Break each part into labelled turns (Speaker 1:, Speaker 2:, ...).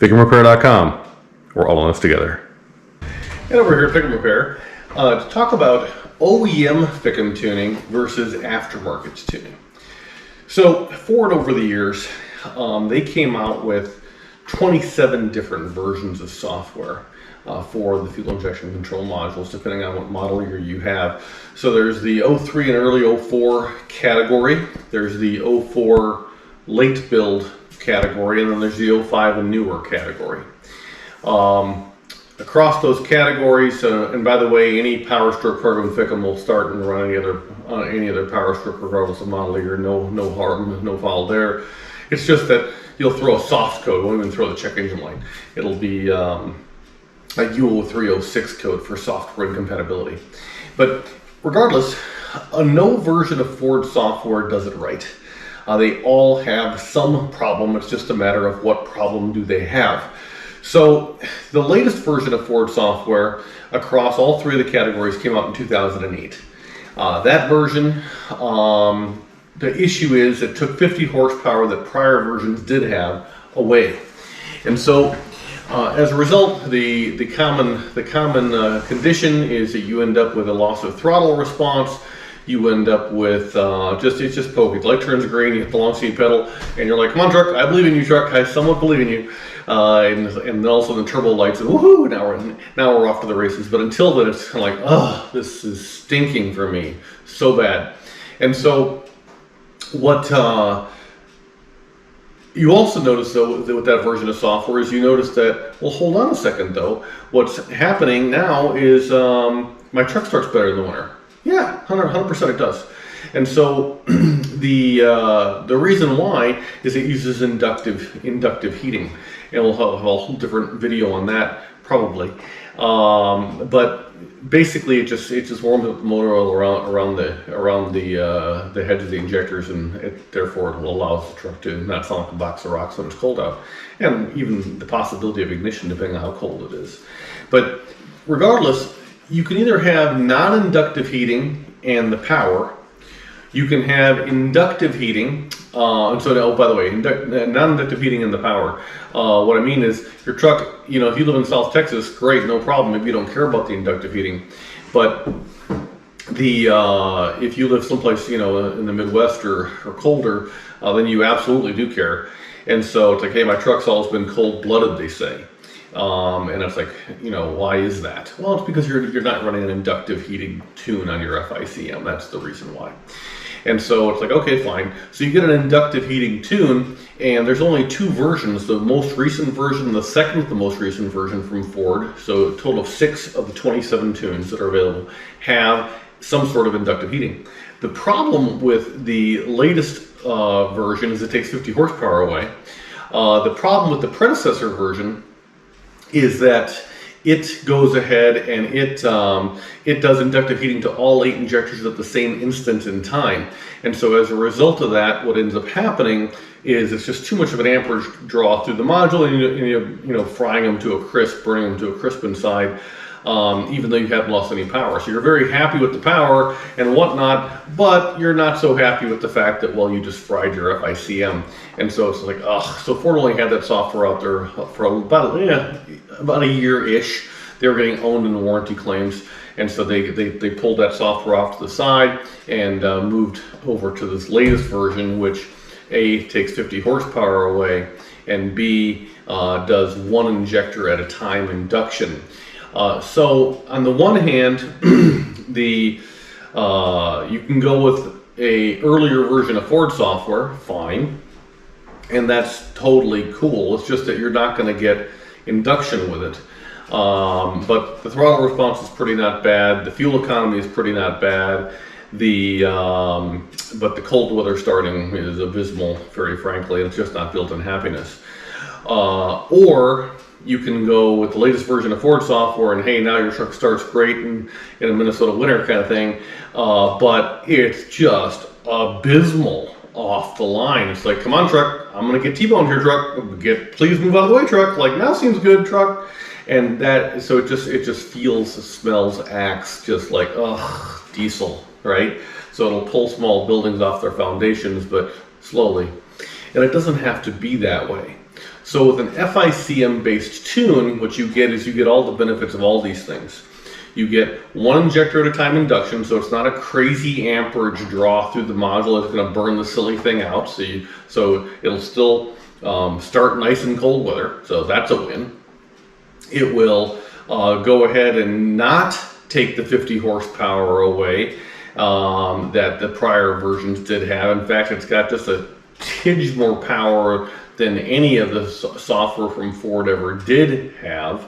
Speaker 1: FICMRepair.com. We're all in this together.
Speaker 2: And over here at FICM Repair, to talk about OEM FICM tuning versus aftermarket tuning. So Ford over the years, they came out with 27 different versions of software for the fuel injection control modules, depending on what model year you have. So there's the 03 and early 04 category, there's the 04 late build category, and then there's the 05 and newer category. Across those categories, and by the way, any power stroke program FICM will start and run any other power stroke regardless of model year. No harm, no foul there. It's just that you'll throw a soft code. Won't even throw the check engine light. It'll be a U0306 code for software incompatibility. But regardless, no version of Ford software does it right. They all have some problem. It's just a matter of what problem do they have. So the latest version of Ford software across all three of the categories came out in 2008. That version, the issue is it took 50 horsepower that prior versions did have away. And so as a result, the common condition is that you end up with a loss of throttle response. You end up with it's just poking. The light turns green, you hit the long speed pedal, and you're like, come on truck, I believe in you truck, I somewhat believe in you. And then also the turbo lights, and woohoo, now we're off to the races. But until then, it's kind of like, oh, this is stinking for me, so bad. And so what you also notice though with that version of software is you notice that, well, hold on a second though, what's happening now is my truck starts better in the winter. Yeah, 100% it does. And so the reason why is it uses inductive heating, and we'll have a whole different video on that probably. But basically, it just warms up the motor oil around the heads of the injectors, and therefore it will allow the truck to not sound like a box of rocks when it's cold out, and even the possibility of ignition depending on how cold it is. But regardless, you can either have non-inductive heating and the power. You can have inductive heating, and so, oh, by the way, non-inductive heating and the power. What I mean is, your truck, if you live in South Texas, great, no problem. Maybe you don't care about the inductive heating, but if you live someplace, in the Midwest or colder, then you absolutely do care. And so it's like, hey, my truck's always been cold-blooded, they say. And it's like, why is that? Well, it's because you're not running an inductive heating tune on your FICM. That's the reason why. And so it's like, okay, fine. So you get an inductive heating tune, and there's only two versions, the most recent version, the second the most recent version from Ford. So a total of 6 of the 27 tunes that are available have some sort of inductive heating. The problem with the latest version is it takes 50 horsepower away. The problem with the predecessor version is that it goes ahead and it does inductive heating to all 8 injectors at the same instant in time. And so as a result of that, what ends up happening is it's just too much of an amperage draw through the module, and you're frying them to a crisp, burning them to a crisp inside, even though you haven't lost any power. So you're very happy with the power and whatnot, but you're not so happy with the fact that, well, you just fried your FICM. And so it's like, ugh. So Ford only had that software out there for about a year-ish. They were getting owned in warranty claims, and so they pulled that software off to the side and moved over to this latest version, which A, takes 50 horsepower away, and B, does 1 injector at a time induction. So on the one hand, you can go with a earlier version of Ford software, fine, and that's totally cool. It's just that you're not going to get induction with it. But the throttle response is pretty not bad. The fuel economy is pretty not bad. But the cold weather starting is abysmal, very frankly, and it's just not built in happiness. Or you can go with the latest version of Ford software, and hey, now your truck starts great in a Minnesota winter kind of thing, but it's just abysmal off the line. It's like, come on truck, I'm gonna get T-boned here truck, please move out of the way truck, like now seems good truck. And that, so it just feels, smells, acts just like, ugh, diesel, right? So it'll pull small buildings off their foundations, but slowly. And it doesn't have to be that way. So with an FICM based tune, what you get is you get all the benefits of all these things. You get one injector at a time induction, so it's not a crazy amperage draw through the module that's going to burn the silly thing out. So it'll still start nice in cold weather, so that's a win. It will go ahead and not take the 50 horsepower away that the prior versions did have. In fact, it's got just a tinge more power than any of the software from Ford ever did have.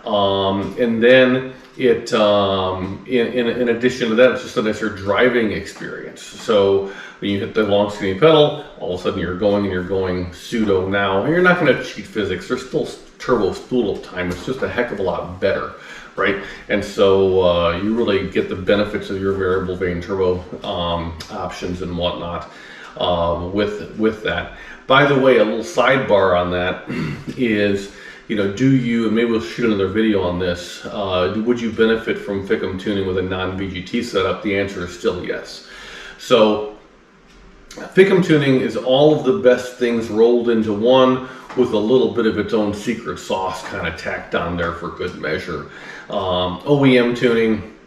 Speaker 2: And then it, in addition to that, it's just a nicer driving experience. So when you hit the long skinny pedal, all of a sudden you're going pseudo now. And you're not going to cheat physics. There's still turbo spool up time. It's just a heck of a lot better, right? And so you really get the benefits of your variable vane turbo options and whatnot with that. By the way, a little sidebar on that is, do you, and maybe we'll shoot another video on this, would you benefit from FICM tuning with a non-VGT setup? The answer is still yes. So FICM tuning is all of the best things rolled into one with a little bit of its own secret sauce kind of tacked on there for good measure. OEM tuning,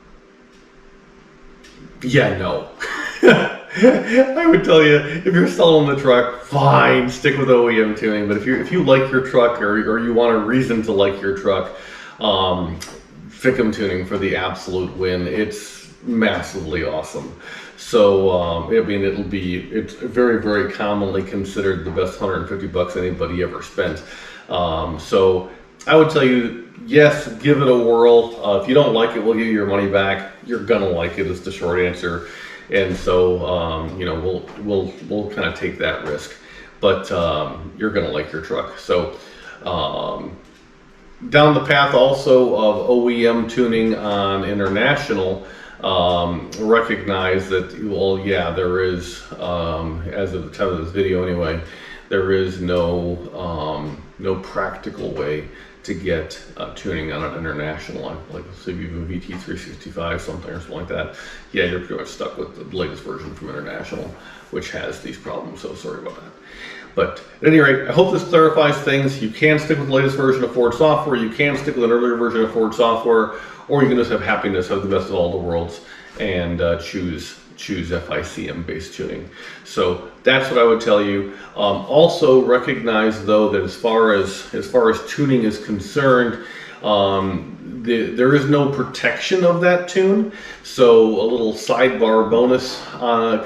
Speaker 2: yeah, no. I would tell you, if you're selling the truck, fine, stick with OEM tuning. But if you like your truck or you want a reason to like your truck, FICM tuning for the absolute win. It's massively awesome. So I mean, it's very, very commonly considered the best $150 anybody ever spent. So I would tell you, yes, give it a whirl. If you don't like it, we'll give you your money back. You're gonna like it, is the short answer. And so, we'll kind of take that risk, but you're going to like your truck. So down the path also of OEM tuning on international, recognize that, well, yeah, there is, as of the time of this video anyway, there is no practical way to get tuning on an international line. Like, so if you have a VT365 something or something like that, yeah, you're pretty much stuck with the latest version from international, which has these problems. So sorry about that. But at any rate, I hope this clarifies things. You can stick with the latest version of Ford software. You can stick with an earlier version of Ford software, or you can just have happiness, have the best of all the worlds, and choose FICM based tuning. So that's what I would tell you. Also recognize though that as far as tuning is concerned, there is no protection of that tune. So a little sidebar bonus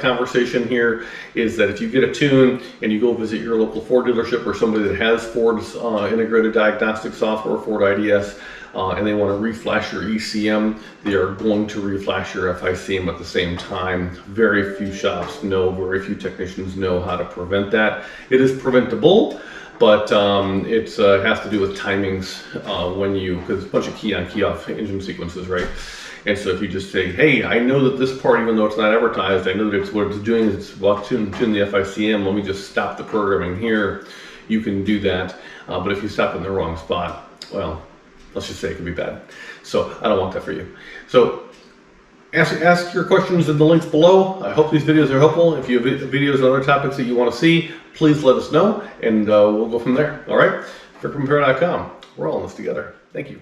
Speaker 2: conversation here is that if you get a tune and you go visit your local Ford dealership or somebody that has Ford's integrated diagnostic software, Ford IDS, and they want to reflash your ECM, they are going to reflash your FICM at the same time. Very few shops know, very few technicians know how to prevent that. It is preventable, but it has to do with timings because it's a bunch of key on, key off engine sequences, right? And so if you just say, hey, I know that this part, even though it's not advertised, I know that what it's doing is it's tune the FICM, let me just stop the programming here. You can do that, but if you stop in the wrong spot, well, let's just say it can be bad. So I don't want that for you. So ask your questions in the links below. I hope these videos are helpful. If you have videos and other topics that you want to see, please let us know, and we'll go from there. All right? FICMRepair.com. We're all in this together. Thank you.